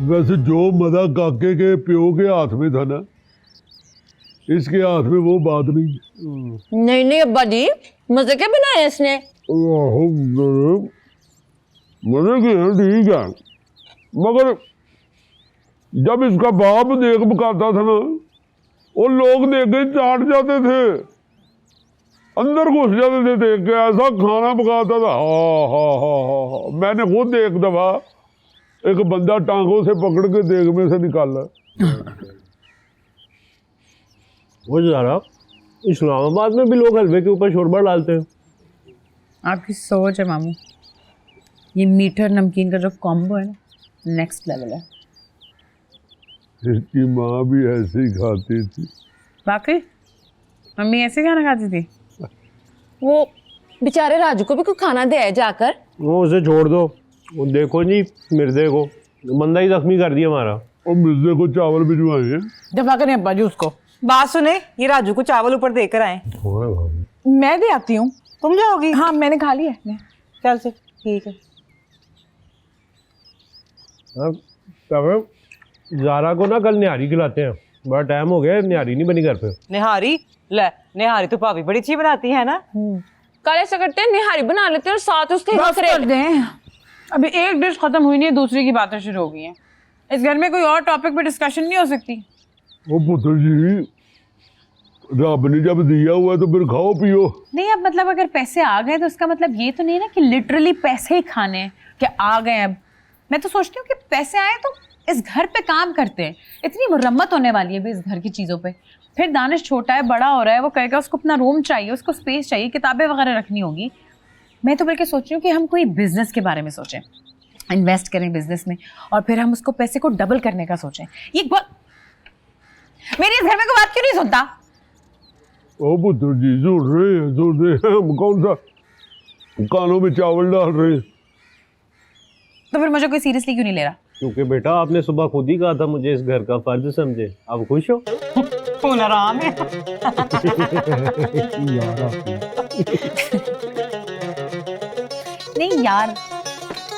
वैसे जो मजा काके के प्यो के हाथ में था ना, इसके हाथ में वो बात नहीं। नहीं नहीं अब्बा जी, मजे के बनाए इसने। मजे की है, ठीक है, मगर जब इसका बाप देख पकाता था ना, वो लोग देख के चाट जाते थे, अंदर घुस जाते थे देख के, ऐसा खाना पकाता था। हा। मैंने खुद एक दफा एक बंदा टांगों से पकड़ के देग में से निकाला। वो ज़रा इस्लामाबाद में भी लोग हलवे के ऊपर शोरबा डालते हैं। आपकी सोच है मामू, ये मीठा और नमकीन का जो कॉम्बो है ना, नेक्स्ट लेवल है। इसकी माँ भी ऐसे ही खाती थी। वाकई मम्मी ऐसे खाना खाती थी? वो बेचारे राजू को भी कुछ खाना दे आए जाकर। वो उसे छोड़ दो, वो देखो जी मिर्जे को बंदा ही जख्मी कर दिया हमारा। और मिर्जे को चावल भिजवाए हैं। दफा करें अब्बा जी उसको। बात सुने, ये राजू को चावल ऊपर देकर आए। मैं दे आती हूँ। तुम जाओगी? हाँ मैंने खा लिया है। चल से ठीक है। ज़ारा को ना कल निहारी खिलाते हैं, बड़ा टाइम हो गया, निहारी नहीं बनी घर पे। निहारी? ले, निहारी तो भाभी बड़ी अच्छी बनाती है ना। कल ऐसा करते हैं, निहारी बना लेते हैं और साथ उसके बस कर दें, अभी एक डिश खत्म हुई नहीं है, दूसरी की बातें शुरू हो गई हैं। इस घर में कोई और टॉपिक पे डिस्कशन नहीं हो सकती। वो पुत्र जी, रब ने जब दिया हुआ है तो फिर खाओ पियो। नहीं अब मतलब अगर पैसे आ गए तो उसका मतलब ये तो नहीं ना कि लिटरली पैसे ही खाने हैं कि आ गए। अब मैं तो सोचती हूँ कि पैसे आए तो इस घर पे काम करते हैं। इतनी मुरम्मत होने वाली है भी इस घर की चीज़ों पे। फिर दानिश छोटा है, बड़ा हो रहा है, वो कहेगा उसको अपना रूम चाहिए, उसको स्पेस चाहिए, किताबें वगैरह रखनी होगी। मैं तो बल्कि सोच रही हूँ कि हम कोई बिजनेस के बारे में सोचें, इन्वेस्ट करें बिजनेस में, और फिर हम उसको पैसे को डबल करने का सोचें। ये मेरी इस घर में कोई बात क्यों नहीं सुनता? ओ पुत्र जी, सुन रहे हैं, हम कौन सा कानों में चावल डाल रहे हैं। तो फिर मुझे कोई सीरियसली क्यों नहीं ले रहा? क्योंकि बेटा आपने सुबह खुद ही कहा था मुझे इस घर का फर्ज समझे। आप खुश हो? कौन आराम है। नहीं यार,